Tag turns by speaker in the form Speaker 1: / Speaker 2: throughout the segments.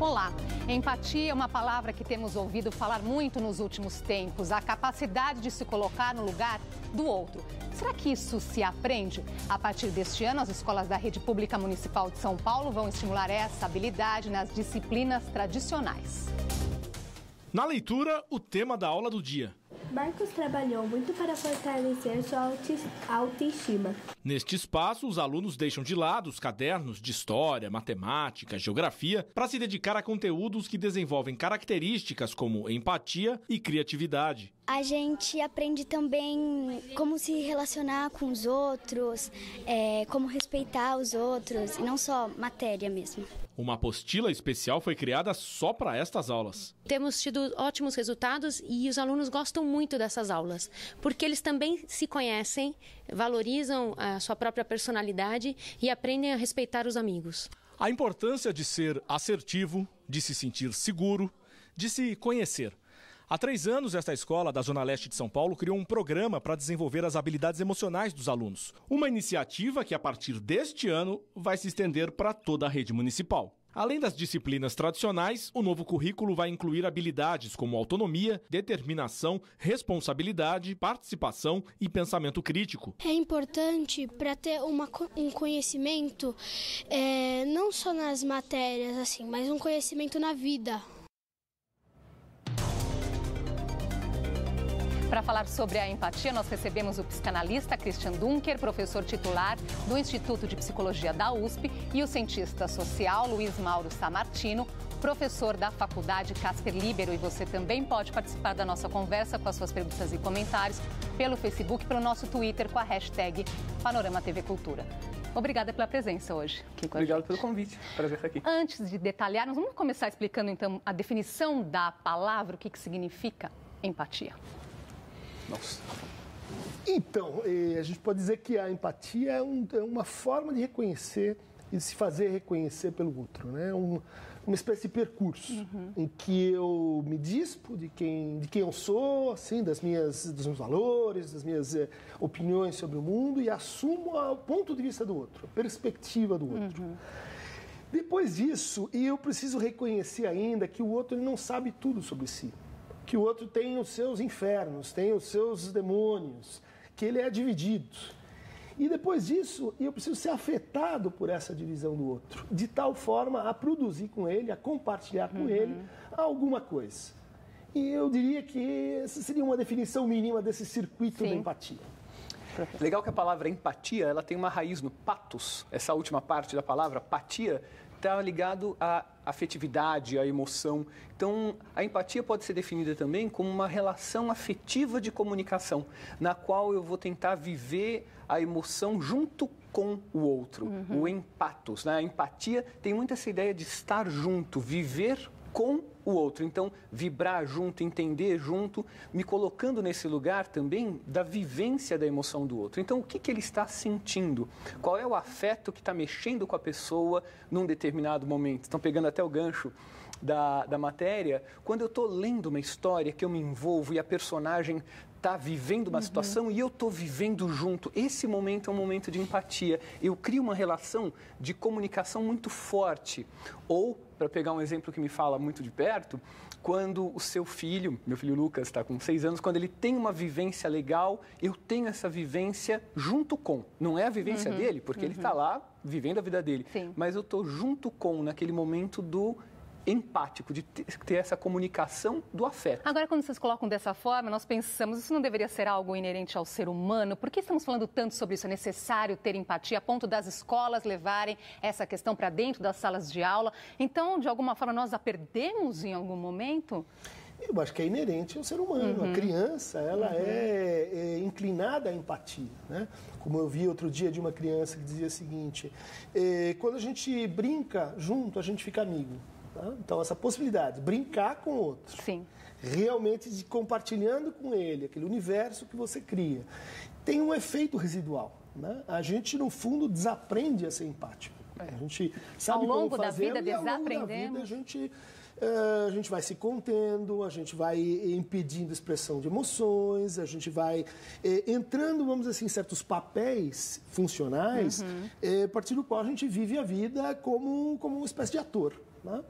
Speaker 1: Olá! Empatia é uma palavra que temos ouvido falar muito nos últimos tempos, a capacidade de se colocar no lugar do outro. Será que isso se aprende? A partir deste ano, as escolas da Rede Pública Municipal de São Paulo vão estimular essa habilidade nas disciplinas tradicionais.
Speaker 2: Na leitura, o tema da aula do dia.
Speaker 3: Marcos trabalhou muito para fortalecer sua autoestima.
Speaker 2: Neste espaço, os alunos deixam de lado os cadernos de história, matemática, geografia, para se dedicar a conteúdos que desenvolvem características como empatia e criatividade.
Speaker 4: A gente aprende também como se relacionar com os outros, como respeitar os outros, e não só matéria mesmo.
Speaker 2: Uma apostila especial foi criada só para estas aulas.
Speaker 5: Temos tido ótimos resultados e os alunos gostam muito dessas aulas, porque eles também se conhecem, valorizam a sua própria personalidade e aprendem a respeitar os amigos.
Speaker 2: A importância de ser assertivo, de se sentir seguro, de se conhecer. Há 3 anos, esta escola da Zona Leste de São Paulo criou um programa para desenvolver as habilidades emocionais dos alunos. Uma iniciativa que, a partir deste ano, vai se estender para toda a rede municipal. Além das disciplinas tradicionais, o novo currículo vai incluir habilidades como autonomia, determinação, responsabilidade, participação e pensamento crítico.
Speaker 6: É importante para ter um conhecimento, não só nas matérias, assim, mas um conhecimento na vida.
Speaker 1: Para falar sobre a empatia, nós recebemos o psicanalista Christian Dunker, professor titular do Instituto de Psicologia da USP, e o cientista social Luiz Mauro Sammartino, professor da Faculdade Casper Libero. E você também pode participar da nossa conversa com as suas perguntas e comentários pelo Facebook, pelo nosso Twitter com a hashtag Panorama TV Cultura. Obrigada pela presença hoje aqui com a gente.
Speaker 7: Obrigado pelo convite. Prazer estar aqui.
Speaker 1: Antes de detalhar, nós vamos começar explicando então a definição da palavra, o que significa empatia.
Speaker 7: Nossa.
Speaker 8: Então, a gente pode dizer que a empatia é uma forma de reconhecer e de se fazer reconhecer pelo outro, né? Uma espécie de percurso em que eu me dispo de quem eu sou, assim, dos meus valores, das minhas opiniões sobre o mundo e assumo o ponto de vista do outro, a perspectiva do outro. Depois disso, eu preciso reconhecer ainda que o outro ele não sabe tudo sobre si. Que o outro tem os seus infernos, tem os seus demônios, que ele é dividido. E depois disso, eu preciso ser afetado por essa divisão do outro, de tal forma a produzir com ele, a compartilhar com ele alguma coisa. E eu diria que essa seria uma definição mínima desse circuito da empatia.
Speaker 7: Legal que a palavra empatia, ela tem uma raiz no patos, essa última parte da palavra, patia, está ligado à afetividade, à emoção. Então, a empatia pode ser definida também como uma relação afetiva de comunicação, na qual eu vou tentar viver a emoção junto com o outro, o empatos, né? A empatia tem muito essa ideia de estar junto, viver com o outro. Então, vibrar junto, entender junto, me colocando nesse lugar também da vivência da emoção do outro. Então, o que ele está sentindo? Qual é o afeto que está mexendo com a pessoa num determinado momento? Estão pegando até o gancho da matéria. Quando eu estou lendo uma história que eu me envolvo e a personagem está vivendo uma situação e eu estou vivendo junto, esse momento é um momento de empatia. Eu crio uma relação de comunicação muito forte. Ou, para pegar um exemplo que me fala muito de perto, quando o seu filho, meu filho Lucas está com 6 anos, quando ele tem uma vivência legal, eu tenho essa vivência junto com. Não é a vivência dele, porque ele está lá vivendo a vida dele.
Speaker 1: Sim.
Speaker 7: Mas eu estou junto com, naquele momento do empático, de ter essa comunicação do afeto.
Speaker 1: Agora, quando vocês colocam dessa forma, nós pensamos, isso não deveria ser algo inerente ao ser humano? Por que estamos falando tanto sobre isso? É necessário ter empatia a ponto das escolas levarem essa questão para dentro das salas de aula? Então, de alguma forma, nós a perdemos em algum momento?
Speaker 8: Eu acho que é inerente ao ser humano. A criança, ela é inclinada à empatia, né? Como eu vi outro dia de uma criança que dizia o seguinte, quando a gente brinca junto, a gente fica amigo. Tá? Então, essa possibilidade, brincar com o outro,
Speaker 1: Sim.
Speaker 8: realmente de compartilhando com ele aquele universo que você cria, tem um efeito residual, né? A gente, no fundo, desaprende a ser empático. A gente sabe como fazer,
Speaker 1: ao longo da vida,
Speaker 8: e ao longo da
Speaker 1: desaprendemos.
Speaker 8: vida a gente vai se contendo, a gente vai impedindo a expressão de emoções, a gente vai entrando, vamos dizer assim, em certos papéis funcionais, a partir do qual a gente vive a vida como uma espécie de ator. né?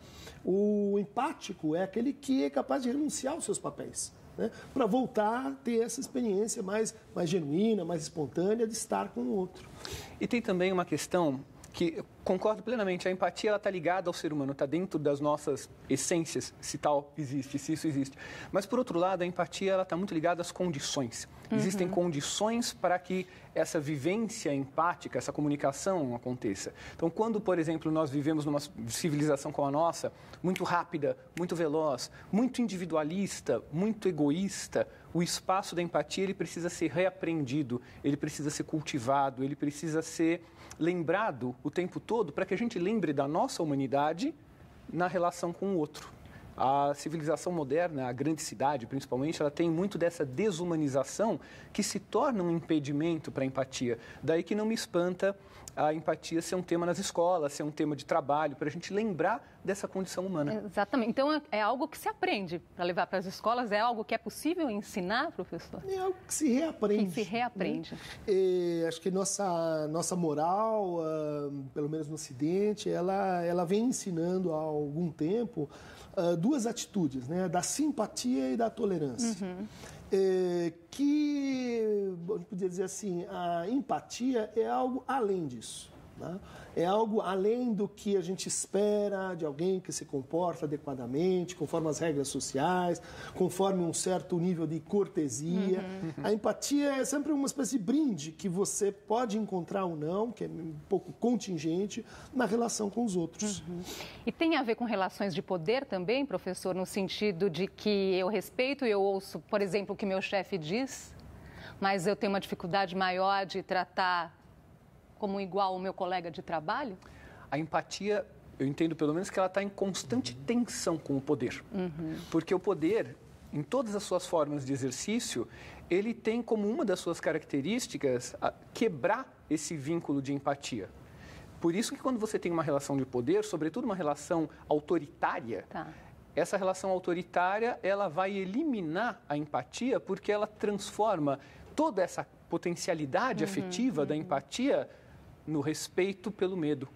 Speaker 8: O empático é aquele que é capaz de renunciar aos seus papéis, né? Para voltar a ter essa experiência mais genuína, mais espontânea de estar com o outro.
Speaker 7: E tem também uma questão que concordo plenamente, a empatia está ligada ao ser humano, está dentro das nossas essências, se tal existe, se isso existe. Mas, por outro lado, a empatia está muito ligada às condições. Existem condições para que essa vivência empática, essa comunicação aconteça. Então, quando, por exemplo, nós vivemos numa civilização como a nossa, muito rápida, muito veloz, muito individualista, muito egoísta, o espaço da empatia ele precisa ser reaprendido, ele precisa ser cultivado, ele precisa ser lembrado o tempo todo para que a gente lembre da nossa humanidade na relação com o outro. A civilização moderna, a grande cidade principalmente, ela tem muito dessa desumanização que se torna um impedimento para a empatia. Daí que não me espanta a empatia ser um tema nas escolas, ser um tema de trabalho, para a gente lembrar dessa condição humana.
Speaker 1: Exatamente. Então, é algo que se aprende para levar para as escolas? É algo que é possível ensinar, professor?
Speaker 8: É algo que se reaprende.
Speaker 1: Que se reaprende.
Speaker 8: Né? Acho que nossa moral, pelo menos no Ocidente, ela vem ensinando há algum tempo duas atitudes, né? Da simpatia e da tolerância. Que, a gente poderia dizer assim, a empatia é algo além disso, né? É algo além do que a gente espera de alguém que se comporta adequadamente, conforme as regras sociais, conforme um certo nível de cortesia. A empatia é sempre uma espécie de brinde que você pode encontrar ou não, que é um pouco contingente, na relação com os outros.
Speaker 1: E tem a ver com relações de poder também, professor, no sentido de que eu respeito e eu ouço, por exemplo, o que meu chefe diz, mas eu tenho uma dificuldade maior de tratar como igual o meu colega de trabalho?
Speaker 7: A empatia, eu entendo pelo menos que ela está em constante tensão com o poder. Porque o poder, em todas as suas formas de exercício, ele tem como uma das suas características quebrar esse vínculo de empatia. Por isso que quando você tem uma relação de poder, sobretudo uma relação autoritária, essa relação autoritária ela vai eliminar a empatia porque ela transforma toda essa potencialidade afetiva da empatia no respeito pelo medo,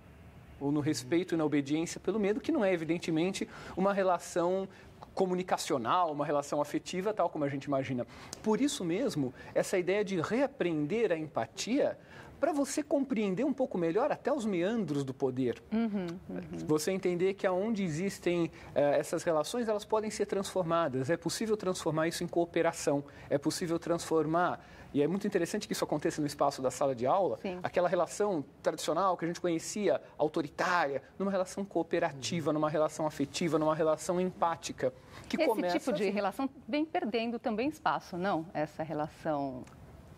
Speaker 7: ou no respeito e na obediência pelo medo, que não é, evidentemente, uma relação comunicacional, uma relação afetiva, tal como a gente imagina. Por isso mesmo, essa ideia de reaprender a empatia para você compreender um pouco melhor até os meandros do poder. Você entender que aonde existem essas relações, elas podem ser transformadas. É possível transformar isso em cooperação. É possível transformar, e é muito interessante que isso aconteça no espaço da sala de aula, aquela relação tradicional que a gente conhecia, autoritária, numa relação cooperativa, numa relação afetiva, numa relação empática. Que
Speaker 1: esse tipo de relação vem perdendo também espaço, não? Essa relação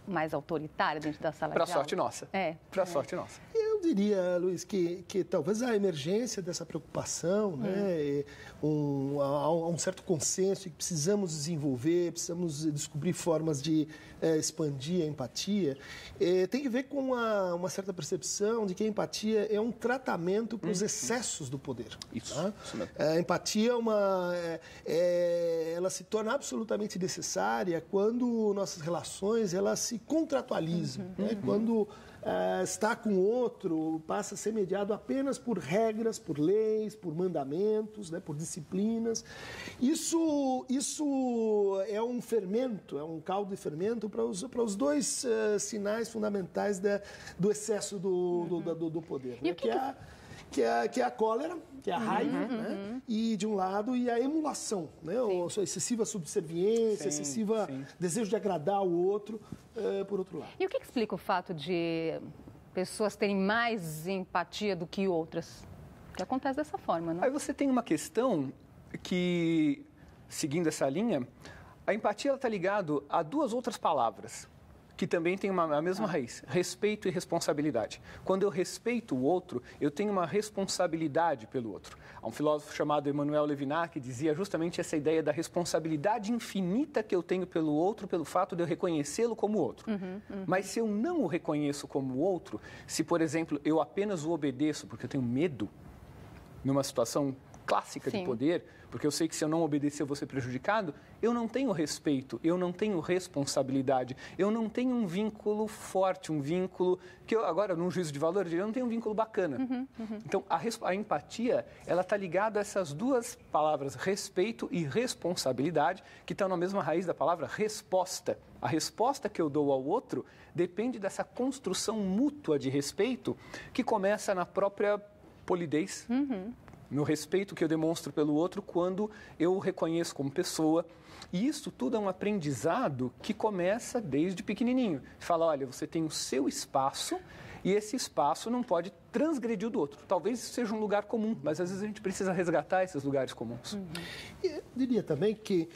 Speaker 1: mais autoritária dentro da sala de aula.
Speaker 7: Para sorte nossa. Para sorte nossa.
Speaker 8: Eu diria, Luiz, que talvez a emergência dessa preocupação, né, há um certo consenso que precisamos desenvolver, precisamos descobrir formas de expandir a empatia, tem que ver com uma certa percepção de que a empatia é um tratamento para os excessos do poder.
Speaker 7: Isso mesmo.
Speaker 8: A empatia ela se torna absolutamente necessária quando nossas relações elas se contratualizam, né? Quando estar com o outro passa a ser mediado apenas por regras, por leis, por mandamentos, né, por disciplinas. Isso é um fermento, é um caldo de fermento para os dois sinais fundamentais do excesso do poder, né, que é a cólera, que é a raiva, né? E de um lado, e a emulação, né? A excessiva subserviência, excessiva desejo de agradar o outro, por outro lado.
Speaker 1: E o que explica o fato de pessoas terem mais empatia do que outras? Que acontece dessa forma, não?
Speaker 7: Aí você tem uma questão que, seguindo essa linha, a empatia está ligada a duas outras palavras, que também tem a mesma raiz, respeito e responsabilidade. Quando eu respeito o outro, eu tenho uma responsabilidade pelo outro. Há um filósofo chamado Emmanuel Levinas que dizia justamente essa ideia da responsabilidade infinita que eu tenho pelo outro, pelo fato de eu reconhecê-lo como outro. Mas se eu não o reconheço como outro, se, por exemplo, eu apenas o obedeço porque eu tenho medo, numa situação clássica de poder, porque eu sei que se eu não obedecer eu vou ser prejudicado, eu não tenho respeito, eu não tenho responsabilidade, eu não tenho um vínculo forte, um vínculo que eu, agora, num juízo de valor, eu não tenho um vínculo bacana. Então, a empatia, ela está ligada a essas duas palavras, respeito e responsabilidade, que estão na mesma raiz da palavra resposta. A resposta que eu dou ao outro depende dessa construção mútua de respeito que começa na própria polidez, no respeito que eu demonstro pelo outro quando eu o reconheço como pessoa. E isso tudo é um aprendizado que começa desde pequenininho. Fala, olha, você tem o seu espaço e esse espaço não pode transgredir o do outro. Talvez isso seja um lugar comum, mas às vezes a gente precisa resgatar esses lugares comuns.
Speaker 8: E eu diria também que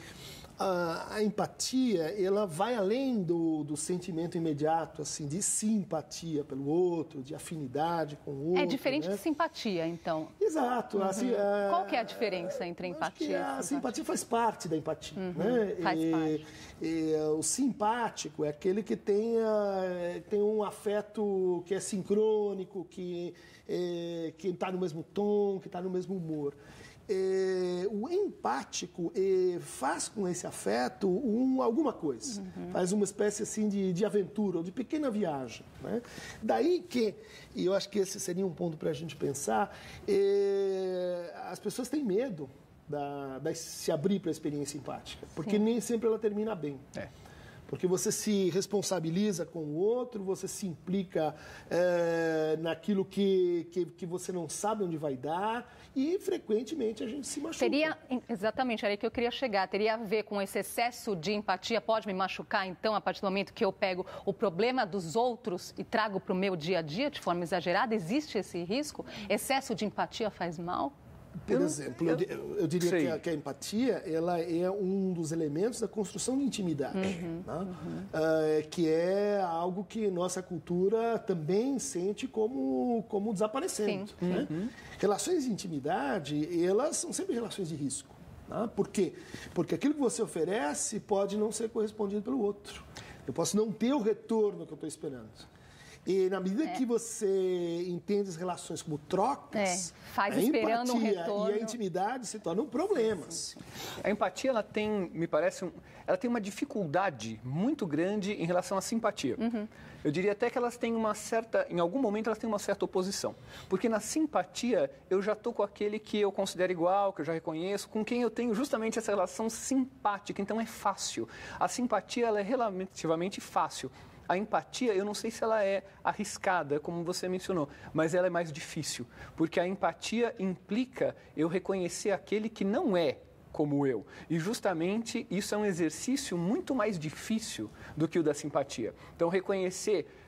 Speaker 8: a empatia, ela vai além do sentimento imediato, assim, de simpatia pelo outro, de afinidade com o outro.
Speaker 1: É diferente de simpatia, então.
Speaker 8: Exato. Assim,
Speaker 1: qual que é a diferença entre a empatia?
Speaker 8: A simpatia faz parte da empatia. Né?
Speaker 1: Faz parte.
Speaker 8: O simpático é aquele que tem um afeto que é sincrônico, que está no mesmo tom, que está no mesmo humor. O empático faz com esse afeto alguma coisa, faz uma espécie assim de aventura ou de pequena viagem. Né? Daí que, e eu acho que esse seria um ponto para a gente pensar, as pessoas têm medo de se abrir para a experiência empática, porque nem sempre ela termina bem. Porque você se responsabiliza com o outro, você se implica naquilo que você não sabe onde vai dar e, frequentemente, a gente se machuca.
Speaker 1: Exatamente, era aí que eu queria chegar. Teria a ver com esse excesso de empatia? Pode me machucar, então, a partir do momento que eu pego o problema dos outros e trago para o meu dia a dia de forma exagerada? Existe esse risco? Excesso de empatia faz mal?
Speaker 8: Por exemplo, eu diria que a empatia ela é um dos elementos da construção de intimidade, né? Que é algo que nossa cultura também sente como desaparecendo. Né? Relações de intimidade, elas são sempre relações de risco. Né? Por quê? Porque aquilo que você oferece pode não ser correspondido pelo outro. Eu posso não ter o retorno que eu estou esperando. E na medida que você entende as relações como trocas,
Speaker 1: faz
Speaker 8: a
Speaker 1: esperando
Speaker 8: empatia
Speaker 1: um retorno.
Speaker 8: e a intimidade se tornam problemas.
Speaker 7: A empatia, ela tem, me parece, ela tem uma dificuldade muito grande em relação à simpatia. Eu diria até que elas têm em algum momento elas têm uma certa oposição. Porque na simpatia, eu já estou com aquele que eu considero igual, que eu já reconheço, com quem eu tenho justamente essa relação simpática, então é fácil. A simpatia, ela é relativamente fácil. A empatia, eu não sei se ela é arriscada, como você mencionou, mas ela é mais difícil, porque a empatia implica eu reconhecer aquele que não é como eu. E justamente isso é um exercício muito mais difícil do que o da simpatia. Então,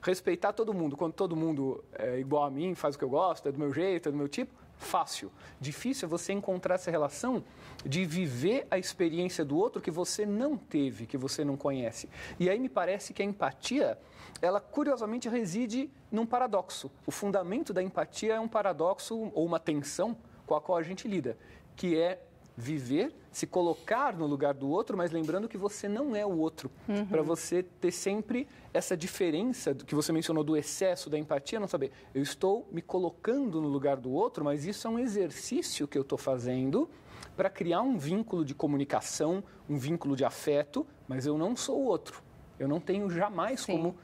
Speaker 7: respeitar todo mundo, quando todo mundo é igual a mim, faz o que eu gosto, é do meu jeito, é do meu tipo, fácil. Difícil é você encontrar essa relação de viver a experiência do outro que você não teve, que você não conhece. E aí me parece que a empatia, ela curiosamente reside num paradoxo. O fundamento da empatia é um paradoxo ou uma tensão com a qual a gente lida, que é viver, se colocar no lugar do outro, mas lembrando que você não é o outro. Para você ter sempre essa diferença que você mencionou do excesso da empatia, não saber, eu estou me colocando no lugar do outro, mas isso é um exercício que eu estou fazendo para criar um vínculo de comunicação, um vínculo de afeto, mas eu não sou o outro. Eu não tenho jamais como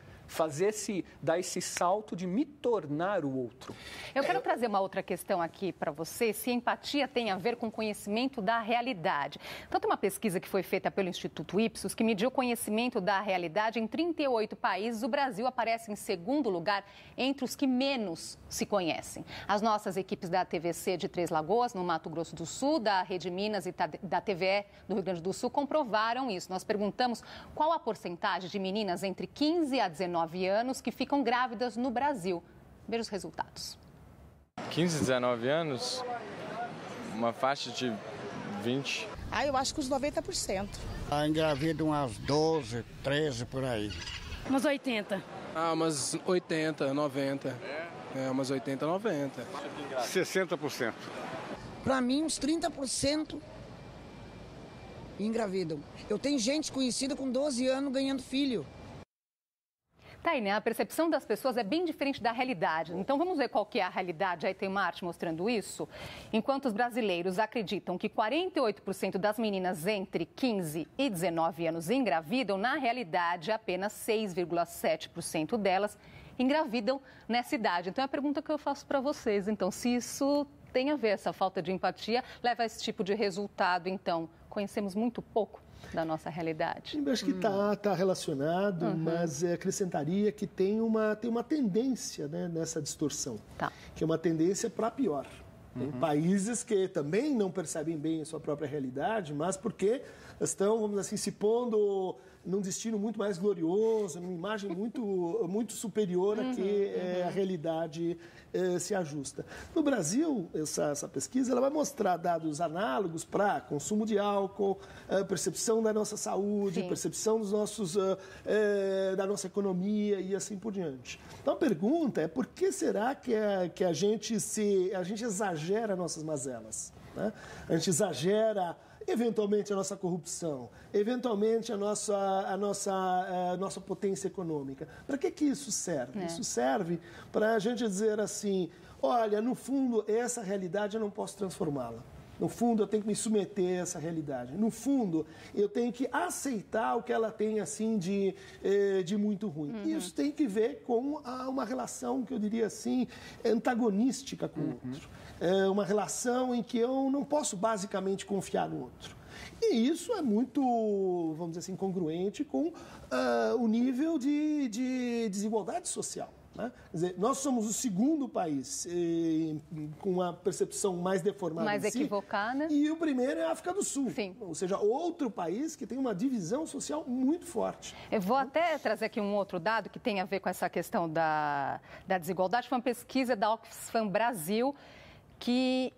Speaker 7: dar esse salto de me tornar o outro.
Speaker 1: Eu quero trazer uma outra questão aqui para você, se empatia tem a ver com conhecimento da realidade. Então, tem uma pesquisa que foi feita pelo Instituto Ipsos que mediu o conhecimento da realidade em 38 países. O Brasil aparece em segundo lugar entre os que menos se conhecem. As nossas equipes da TVC de Três Lagoas, no Mato Grosso do Sul, da Rede Minas e da TVE do Rio Grande do Sul comprovaram isso. Nós perguntamos qual a porcentagem de meninas entre 15 a 19 anos que ficam grávidas no Brasil. Veja os resultados.
Speaker 9: 15, 19 anos, uma faixa de 20.
Speaker 10: Eu acho que uns 90%.
Speaker 11: Engravida umas 12, 13 por aí.
Speaker 12: Umas 80.
Speaker 13: Umas 80, 90. Umas 80, 90.
Speaker 11: 60%.
Speaker 10: Para mim, uns 30% engravidam. Eu tenho gente conhecida com 12 anos ganhando filho.
Speaker 1: Tá aí, né? A percepção das pessoas é bem diferente da realidade. Então, vamos ver qual que é a realidade. Aí tem uma arte mostrando isso. Enquanto os brasileiros acreditam que 48% das meninas entre 15 e 19 anos engravidam, na realidade, apenas 6,7% delas engravidam nessa idade. Então, é a pergunta que eu faço para vocês. Então, se isso tem a ver, essa falta de empatia, leva a esse tipo de resultado. Então, conhecemos muito pouco da nossa realidade.
Speaker 8: Eu acho que está relacionado, mas acrescentaria que tem uma tendência, né, nessa distorção, que é uma tendência para pior. Tem países que também não percebem bem a sua própria realidade, mas porque estão, vamos dizer assim, se pondo num destino muito mais glorioso, numa imagem muito superior a que a realidade se ajusta. No Brasil, essa pesquisa ela vai mostrar dados análogos para consumo de álcool, percepção da nossa saúde, percepção dos da nossa economia e assim por diante. Então a pergunta é por que será que a gente exagera nossas mazelas, né? A gente exagera eventualmente a nossa corrupção, eventualmente a nossa potência econômica. Para que isso serve? Isso serve para a gente dizer assim, olha, no fundo, essa realidade eu não posso transformá-la. No fundo, eu tenho que me submeter a essa realidade. No fundo, eu tenho que aceitar o que ela tem assim de muito ruim. Isso tem que ver com uma relação, que eu diria assim, antagonística com o outro. É uma relação em que eu não posso basicamente confiar no outro. E isso é muito, vamos dizer assim, congruente com o nível de desigualdade social. Né? Quer dizer, nós somos o segundo país com uma percepção mais deformada,
Speaker 1: mais equivocada.
Speaker 8: E o primeiro é a África do Sul. Ou seja, outro país que tem uma divisão social muito forte.
Speaker 1: Eu vou até trazer aqui um outro dado que tem a ver com essa questão da desigualdade. Foi uma pesquisa da Oxfam Brasil que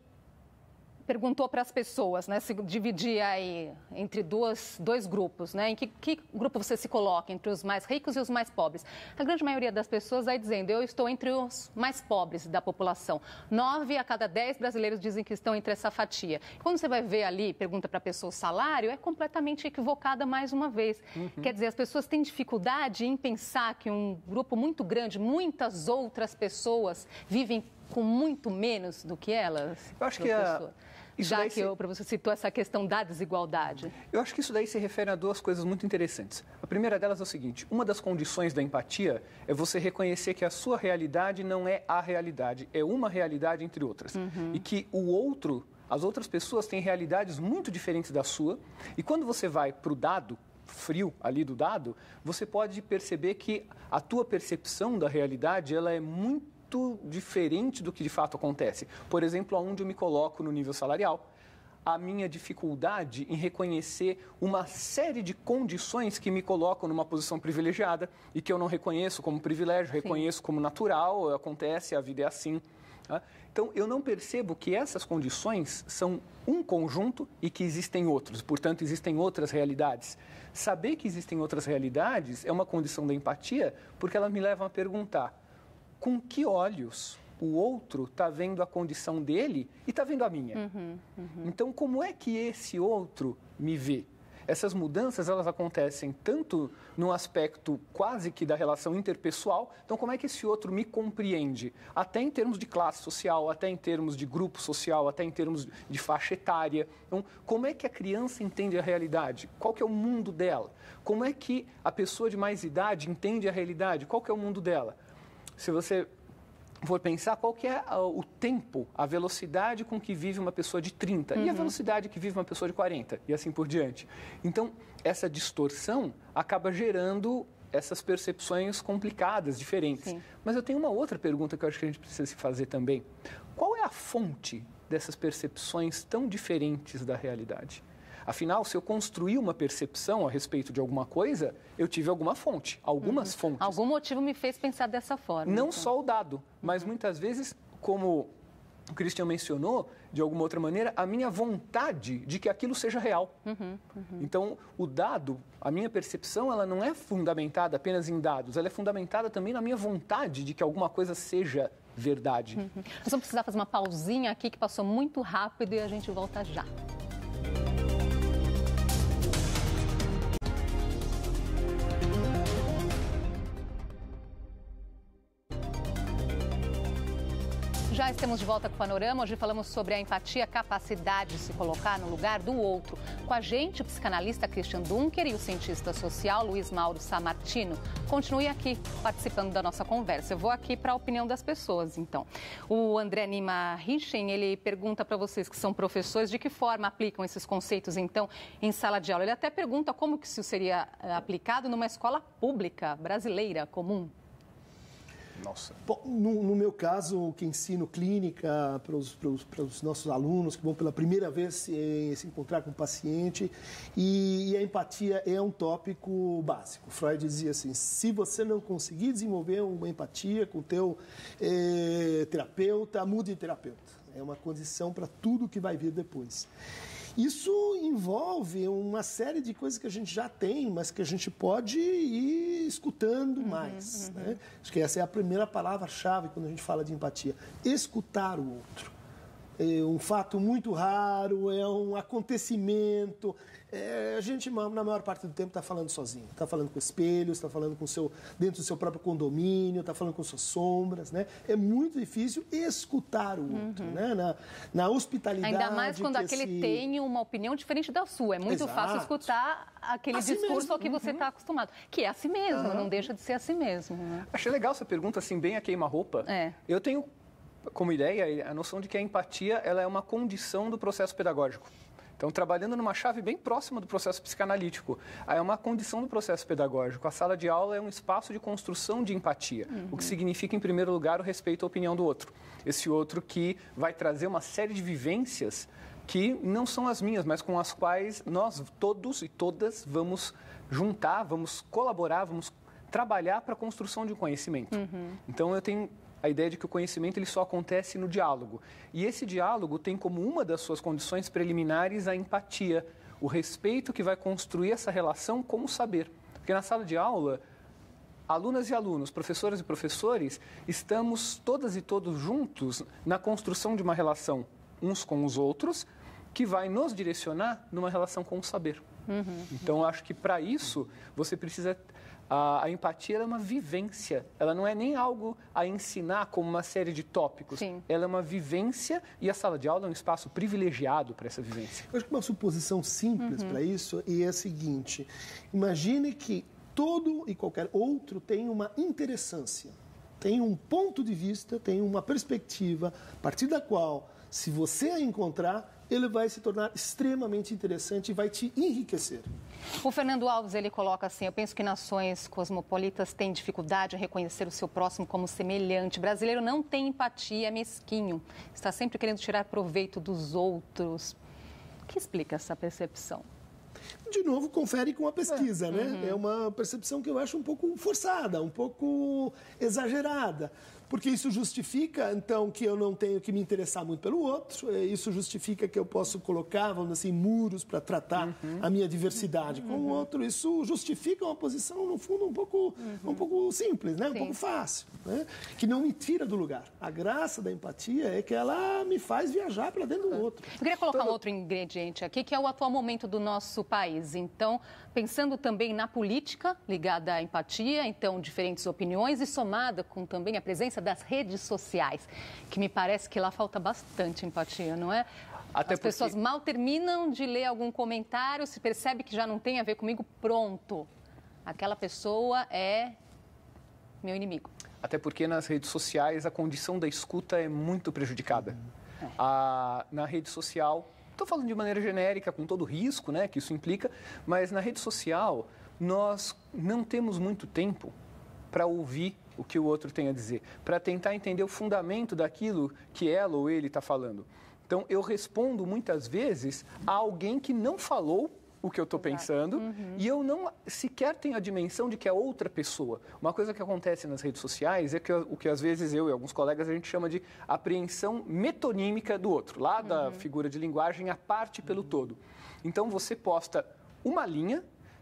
Speaker 1: perguntou para as pessoas, né, se dividir aí entre dois grupos, né, em que grupo você se coloca, entre os mais ricos e os mais pobres. A grande maioria das pessoas vai dizendo, eu estou entre os mais pobres da população. 9 a cada 10 brasileiros dizem que estão entre essa fatia. Quando você vai ver ali, pergunta para a pessoa o salário, é completamente equivocada mais uma vez. Quer dizer, as pessoas têm dificuldade em pensar que um grupo muito grande, muitas outras pessoas vivem com muito menos do que elas.
Speaker 7: Eu acho que
Speaker 1: já que o professor citou essa questão da desigualdade.
Speaker 7: Eu acho que isso daí se refere a duas coisas muito interessantes. A primeira delas é o seguinte, uma das condições da empatia é você reconhecer que a sua realidade não é a realidade, é uma realidade entre outras. E que as outras pessoas têm realidades muito diferentes da sua, e quando você vai para o dado frio ali do dado, você pode perceber que a tua percepção da realidade ela é muito diferente do que de fato acontece. Por exemplo, aonde eu me coloco no nível salarial, a minha dificuldade em reconhecer uma série de condições que me colocam numa posição privilegiada e que eu não reconheço como privilégio, reconheço como natural, acontece, a vida é assim. Tá? Então, eu não percebo que essas condições são um conjunto e que existem outros, portanto, existem outras realidades. Saber que existem outras realidades é uma condição da empatia, porque ela me leva a perguntar com que olhos o outro está vendo a condição dele e está vendo a minha. Então, como é que esse outro me vê? Essas mudanças, elas acontecem tanto no aspecto quase que da relação interpessoal, então como é que esse outro me compreende? Até em termos de classe social, até em termos de grupo social, até em termos de faixa etária. Então, como é que a criança entende a realidade? Qual que é o mundo dela? Como é que a pessoa de mais idade entende a realidade? Qual que é o mundo dela? Se você for pensar qual que é o tempo, a velocidade com que vive uma pessoa de 30 e a velocidade que vive uma pessoa de 40 e assim por diante. Então, essa distorção acaba gerando essas percepções complicadas, diferentes. Mas eu tenho uma outra pergunta que eu acho que a gente precisa se fazer também. Qual é a fonte dessas percepções tão diferentes da realidade? Afinal, se eu construir uma percepção a respeito de alguma coisa, eu tive alguma fonte, algumas fontes.
Speaker 1: Algum motivo me fez pensar dessa forma.
Speaker 7: Não só o dado, mas muitas vezes, como o Christian mencionou, de alguma outra maneira, a minha vontade de que aquilo seja real. Então, o dado, a minha percepção, ela não é fundamentada apenas em dados, ela é fundamentada também na minha vontade de que alguma coisa seja verdade.
Speaker 1: Nós vamos precisar fazer uma pausinha aqui que passou muito rápido e a gente volta já. Já estamos de volta com o Panorama. Hoje falamos sobre a empatia, a capacidade de se colocar no lugar do outro. Com a gente, o psicanalista Christian Dunker e o cientista social Luiz Mauro Sammartino. Continue aqui participando da nossa conversa. Eu vou aqui para a opinião das pessoas, então. O André Nima Richen, ele pergunta para vocês que são professores de que forma aplicam esses conceitos, então, em sala de aula. Ele até pergunta como que isso seria aplicado numa escola pública brasileira comum.
Speaker 8: Nossa. Bom, no meu caso, que ensino clínica para os nossos alunos que vão pela primeira vez se encontrar com o paciente, e a empatia é um tópico básico. Freud dizia assim, se você não conseguir desenvolver uma empatia com o teu terapeuta, mude de terapeuta. É uma condição para tudo que vai vir depois. Isso envolve uma série de coisas que a gente já tem, mas que a gente pode ir escutando mais. Né? Acho que essa é a primeira palavra-chave quando a gente fala de empatia. Escutar o outro. É um fato muito raro, é um acontecimento. A gente, na maior parte do tempo, está falando sozinho. Está falando com espelhos, está falando dentro do seu próprio condomínio, está falando com suas sombras. Né? É muito difícil escutar o outro. Né? Na hospitalidade...
Speaker 1: Ainda mais quando aquele tem uma opinião diferente da sua. É muito fácil escutar aquele discurso ao que você está acostumado. Que é a si mesmo, não deixa de ser a si mesmo. Né?
Speaker 7: Achei legal essa pergunta, assim, bem a queima-roupa. Eu tenho como ideia a noção de que a empatia ela é uma condição do processo pedagógico. Então, trabalhando numa chave bem próxima do processo psicanalítico, é uma condição do processo pedagógico. A sala de aula é um espaço de construção de empatia, o que significa, em primeiro lugar, o respeito à opinião do outro. Esse outro que vai trazer uma série de vivências que não são as minhas, mas com as quais nós todos e todas vamos juntar, vamos colaborar, vamos trabalhar para a construção de um conhecimento. Então, eu tenho a ideia de que o conhecimento ele só acontece no diálogo. E esse diálogo tem como uma das suas condições preliminares a empatia, o respeito que vai construir essa relação com o saber. Porque na sala de aula, alunas e alunos, professoras e professores, estamos todas e todos juntos na construção de uma relação uns com os outros que vai nos direcionar numa relação com o saber. Então, eu acho que para isso você precisa... A empatia é uma vivência, ela não é nem algo a ensinar como uma série de tópicos. Sim. Ela é uma vivência e a sala de aula é um espaço privilegiado para essa vivência.
Speaker 8: Eu acho que uma suposição simples para isso é a seguinte, imagine que todo e qualquer outro tem uma interessância, tem um ponto de vista, tem uma perspectiva, a partir da qual, se você a encontrar, ele vai se tornar extremamente interessante e vai te enriquecer.
Speaker 1: O Fernando Alves, ele coloca assim, eu penso que nações cosmopolitas têm dificuldade em reconhecer o seu próximo como semelhante. O brasileiro não tem empatia, é mesquinho, está sempre querendo tirar proveito dos outros. O que explica essa percepção?
Speaker 8: De novo, confere com a pesquisa, né? É uma percepção que eu acho um pouco forçada, um pouco exagerada. Porque isso justifica, então, que eu não tenho que me interessar muito pelo outro. Isso justifica que eu posso colocar, vamos dizer assim, muros para tratar a minha diversidade com o outro. Isso justifica uma posição, no fundo, um pouco simples, né? Um pouco fácil, né? Que não me tira do lugar. A graça da empatia é que ela me faz viajar para dentro do outro.
Speaker 1: Eu queria colocar um outro ingrediente aqui, que é o atual momento do nosso país. Então, pensando também na política ligada à empatia, então, diferentes opiniões e somada com também a presença das redes sociais, que me parece que lá falta bastante empatia, não é? As pessoas mal terminam de ler algum comentário, se percebe que já não tem a ver comigo, pronto. Aquela pessoa é meu inimigo.
Speaker 7: Até porque nas redes sociais a condição da escuta é muito prejudicada. Na rede social, estou falando de maneira genérica, com todo o risco, né, que isso implica, mas na rede social nós não temos muito tempo para ouvir o que o outro tem a dizer, para tentar entender o fundamento daquilo que ela ou ele está falando. Então, eu respondo muitas vezes a alguém que não falou o que eu estou pensando e eu não sequer tenho a dimensão de que é outra pessoa. Uma coisa que acontece nas redes sociais é que o que às vezes eu e alguns colegas a gente chama de apreensão metonímica do outro, lá da figura de linguagem, a parte pelo todo. Então, você posta uma linha,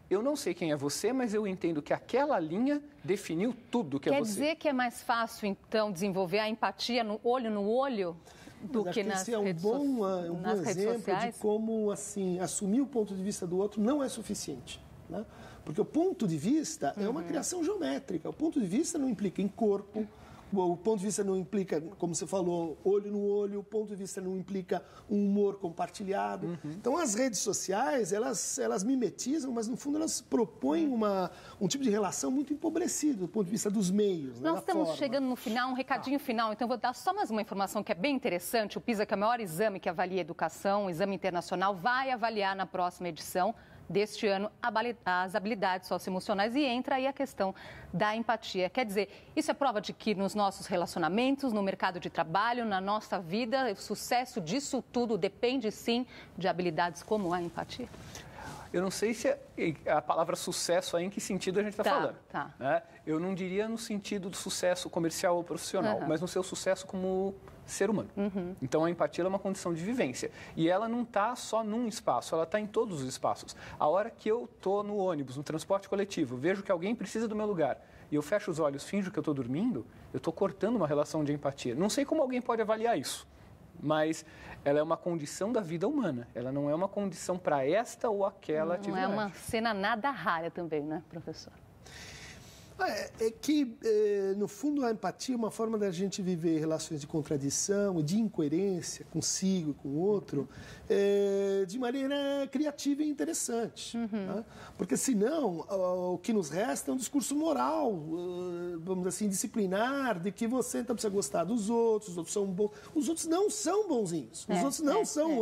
Speaker 7: eu não sei quem é você, mas eu entendo que aquela linha definiu tudo que é você.
Speaker 1: Quer dizer que é mais fácil, então, desenvolver a empatia no olho do que nas redes sociais?
Speaker 8: Um bom exemplo de como, assim, assumir o ponto de vista do outro não é suficiente, né? Porque o ponto de vista é uma criação geométrica. O ponto de vista não implica em corpo, O ponto de vista não implica, como você falou, olho no olho, o ponto de vista não implica um humor compartilhado. Então, as redes sociais, elas mimetizam, mas, no fundo, elas propõem um tipo de relação muito empobrecido do ponto de vista dos meios.
Speaker 1: Nós estamos chegando no final, um recadinho final, então vou dar só mais uma informação que é bem interessante. O PISA, que é o maior exame que avalia a educação, um exame internacional, vai avaliar na próxima edição deste ano as habilidades socioemocionais e entra aí a questão da empatia. Quer dizer, isso é prova de que nos nossos relacionamentos, no mercado de trabalho, na nossa vida, o sucesso disso tudo depende sim de habilidades como a empatia?
Speaker 7: Eu não sei se a palavra sucesso aí em que sentido a gente está falando.
Speaker 1: Tá.
Speaker 7: Né? Eu não diria no sentido do sucesso comercial ou profissional, mas no seu sucesso como ser humano. Então, a empatia é uma condição de vivência. E ela não está só num espaço, ela está em todos os espaços. A hora que eu estou no ônibus, no transporte coletivo, vejo que alguém precisa do meu lugar e eu fecho os olhos, finjo que eu estou dormindo, eu estou cortando uma relação de empatia. Não sei como alguém pode avaliar isso, mas ela é uma condição da vida humana. Ela não é uma condição para esta ou aquela atividade.
Speaker 1: Não é uma cena nada rara também, né, professor?
Speaker 8: É que, no fundo, a empatia é uma forma da gente viver relações de contradição e de incoerência consigo e com o outro de maneira criativa e interessante. Né? Porque, senão, o que nos resta é um discurso moral, vamos dizer assim, disciplinar, de que você então precisa gostar dos outros, os outros são bons. Os outros não são bonzinhos, os outros não são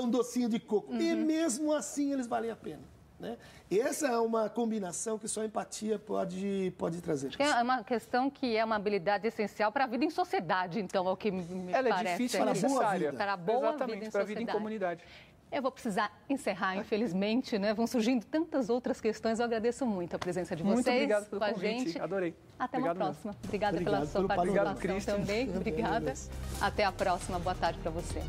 Speaker 8: um docinho de coco. E, mesmo assim, eles valem a pena. Né? Essa é uma combinação que só a empatia pode trazer.
Speaker 1: Acho que é uma questão que é uma habilidade essencial para a vida em sociedade, então, é o que me parece.
Speaker 7: Ela é difícil, mas necessária.
Speaker 1: Para a boa
Speaker 7: Exatamente,
Speaker 1: vida em
Speaker 7: para a vida em comunidade.
Speaker 1: Eu vou precisar encerrar, infelizmente, né? Vão surgindo tantas outras questões. Eu agradeço muito a presença de vocês.
Speaker 7: Muito obrigado pelo
Speaker 1: com
Speaker 7: convite.
Speaker 1: a gente.
Speaker 7: Adorei.
Speaker 1: Até
Speaker 7: obrigado
Speaker 1: uma próxima. Obrigada pela sua participação também. Obrigada. Até a próxima. Boa tarde para você.